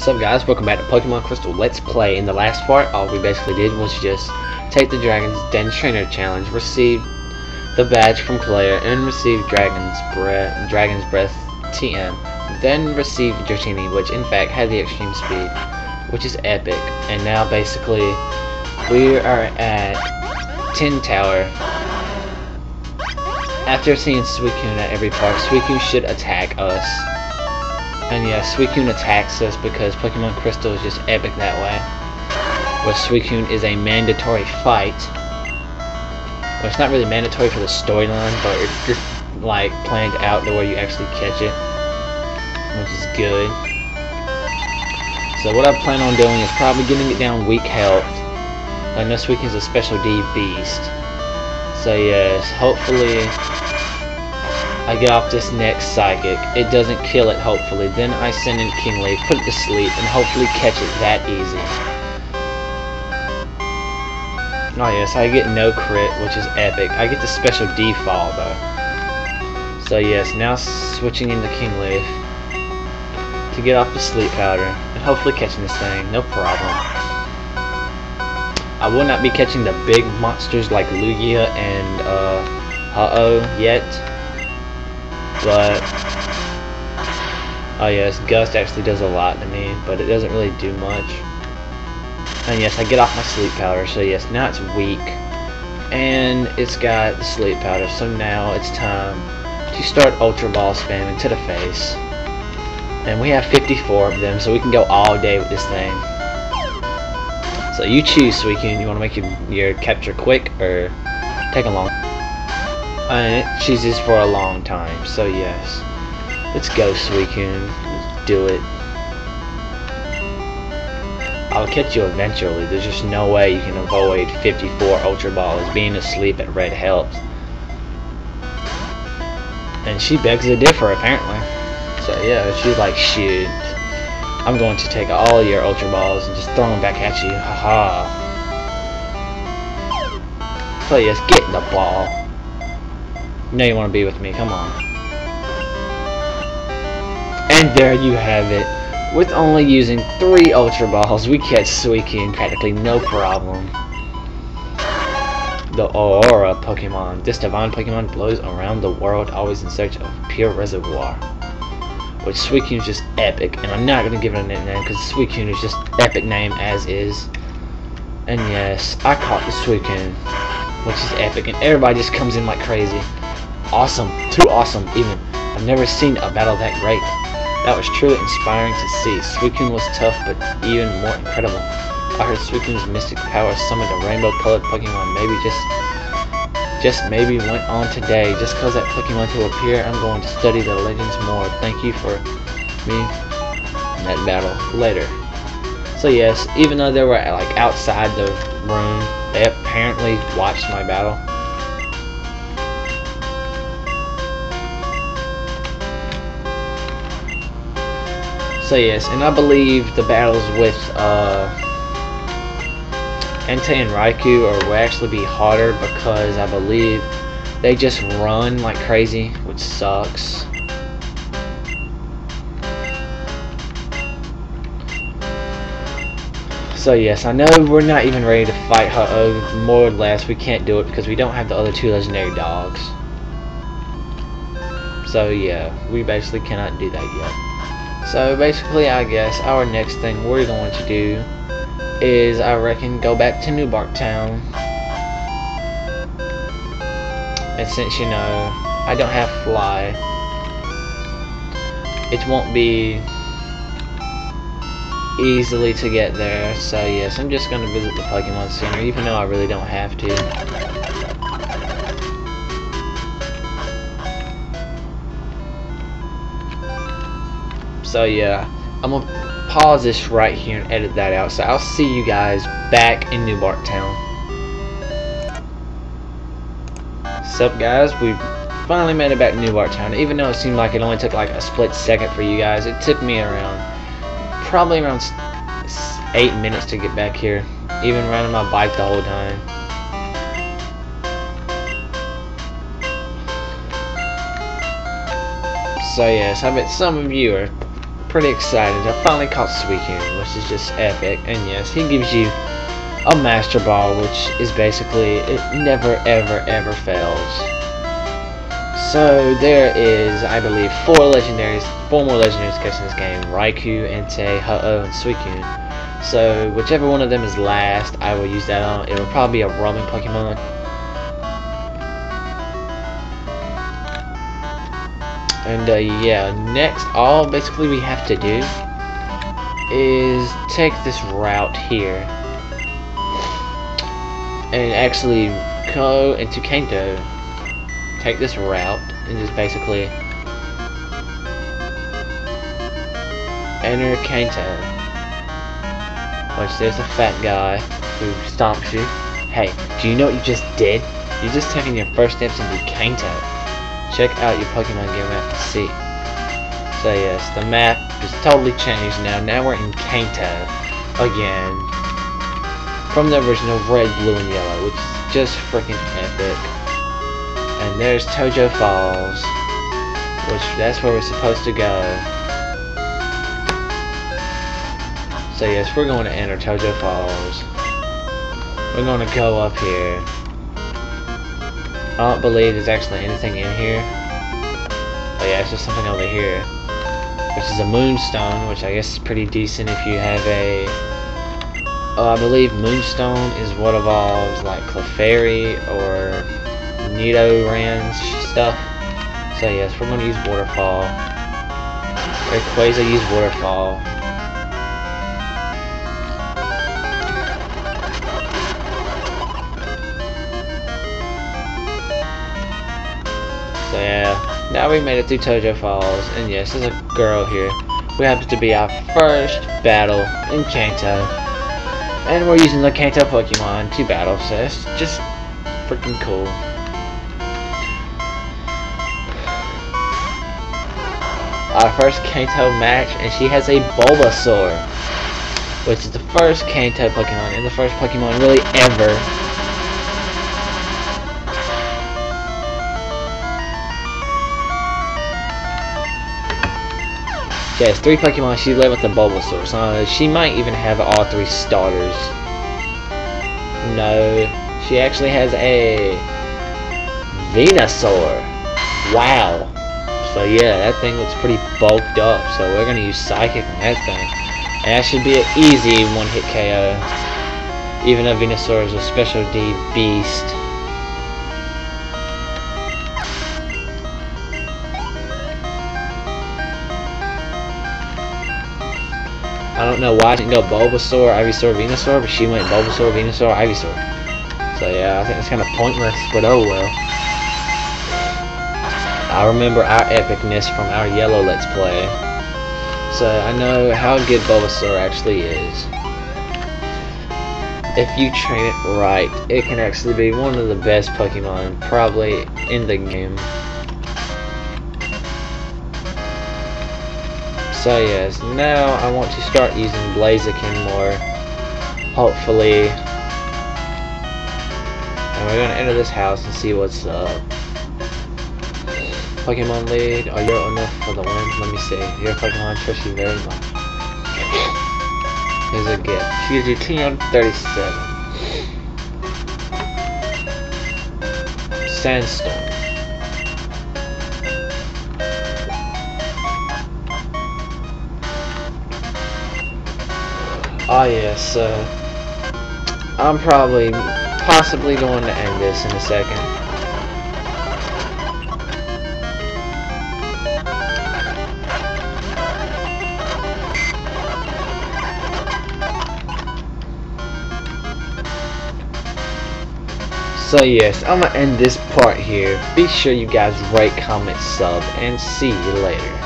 What's up guys, welcome back to Pokemon Crystal Let's Play. In the last part, all we basically did was just take the Dragon's Den Trainer Challenge, receive the badge from Claire, and receive Dragon's Breath TM. Then receive Dratini, which in fact had the extreme speed, which is epic. And now basically, we are at 10 Tower. After seeing Suicune at every part, Suicune should attack us. And yeah, Suicune attacks us because Pokemon Crystal is just epic that way. Where Suicune is a mandatory fight. Well, it's not really mandatory for the storyline, but it's just like planned out to where you actually catch it, which is good. So what I plan on doing is probably getting it down weak health. I know Suicune is a special D beast. So yes, hopefully I get off this next psychic. It doesn't kill it, hopefully. Then I send in King Leaf, put it to sleep, and hopefully catch it that easy. Oh yes, I get no crit, which is epic. I get the special default though. So yes, now switching into King Leaf to get off the sleep powder and hopefully catching this thing, no problem. I will not be catching the big monsters like Lugia and Ho-Oh yet. But oh yes, Gust actually does a lot to me, but it doesn't really do much. And yes, I get off my sleep powder, so yes, now it's weak. And it's got the sleep powder, so now it's time to start Ultra Ball spamming to the face. And we have 54 of them, so we can go all day with this thing. So you choose, Suicune, you want to make your capture quick or take a long? And it chooses for a long time, so yes. Let's go, Suicune. Let's do it. I'll catch you eventually. There's just no way you can avoid 54 Ultra Balls. Being asleep at red helps. And she begs to differ, apparently. So yeah, she's like, shoot, I'm going to take all your Ultra Balls and just throw them back at you. Haha. So yes, get in the ball. You know you want to be with me, come on. And there you have it. With only using 3 Ultra Balls, we catch Suicune practically no problem. The Aurora Pokemon. This divine Pokemon blows around the world, always in search of pure reservoir. Which Suicune is just epic, and I'm not going to give it a nickname because Suicune is just epic name as is. And yes, I caught the Suicune, which is epic, and everybody just comes in like crazy. Awesome, too awesome even. I've never seen a battle that great. That was truly inspiring to see. Suicune was tough, but even more incredible. I heard Suicune's mystic power summoned a rainbow-colored Pokemon. Maybe just maybe went on today. Just cause that Pokemon to appear, I'm going to study the legends more. Thank you for me in that battle later. So yes, even though they were like outside the room, they apparently watched my battle. So yes, and I believe the battles with Entei and Raikou will actually be harder because I believe they just run like crazy, which sucks. So yes, I know we're not even ready to fight Ho-Oh, more or less. We can't do it because we don't have the other 2 legendary dogs. So yeah, we basically cannot do that yet. So basically, I guess our next thing we're going to do is, I reckon, go back to New Bark Town. And since, you know, I don't have Fly, it won't be easily to get there. So yes, I'm just going to visit the Pokemon Center, even though I really don't have to. So yeah, I'm going to pause this right here and edit that out. So I'll see you guys back in New Bark Town. Sup guys, we finally made it back to New Bark Town. Even though it seemed like it only took like a split second for you guys, it took me probably around 8 minutes to get back here. Even riding my bike the whole time. So yes, I bet some of you are pretty excited. I finally caught Suicune, which is just epic. And yes, he gives you a Masterball, which is basically, it never ever ever fails. So there is, I believe, four more legendaries catching this game: Raikou, Entei, Ho-Oh, and Suicune. So whichever one of them is last, I will use that on. It will probably be a roaming Pokemon. And yeah, next, all basically we have to do is take this route here and actually go into Kanto. Take this route and just basically enter Kanto. Which there's a fat guy who stomps you. Hey, do you know what you just did? You're just taking your first steps into Kanto. Check out your Pokemon Go map to see. So yes, the map is totally changed now. Now we're in Kanto again. From the original red, blue, and yellow, which is just freaking epic. And there's Tojo Falls, which that's where we're supposed to go. So yes, we're going to enter Tojo Falls. We're going to go up here. I don't believe there's actually anything in here. Oh yeah, it's just something over here, which is a Moonstone, which I guess is pretty decent if you have a... I believe Moonstone is what evolves like Clefairy or Nidoran's stuff. So yes, we're going to use Waterfall. Rayquaza use Waterfall. So yeah, now we made it through Tojo Falls, and yes, there's a girl here who happens to be our first battle in Kanto, and we're using the Kanto Pokemon to battle, so it's just freaking cool. Our first Kanto match, and she has a Bulbasaur, which is the first Kanto Pokemon, and the first Pokemon really ever. She has 3 Pokemon. She led with the Bulbasaur, so she might even have all 3 starters. No, she actually has a Venusaur. Wow. So yeah, that thing looks pretty bulked up. So we're gonna use Psychic on that thing, and that should be an easy one-hit KO. Even though Venusaur is a Special D beast. I don't know why I didn't go Bulbasaur, Ivysaur, Venusaur, but she went Bulbasaur, Venusaur, Ivysaur. So yeah, I think it's kind of pointless, but oh well. I remember our epicness from our yellow Let's Play, so I know how good Bulbasaur actually is. If you train it right, it can actually be one of the best Pokemon probably in the game. So yes, now I want to start using Blaziken more, hopefully. And we're gonna enter this house and see what's up. Pokemon lead, are you enough for the win? Let me see. Your Pokemon trusts you very much. Here's a gift. She gives you 237. Sandstorm. Oh yeah, so I'm possibly going to end this in a second. So yes, I'm gonna end this part here. Be sure you guys rate, comment, sub, and see you later.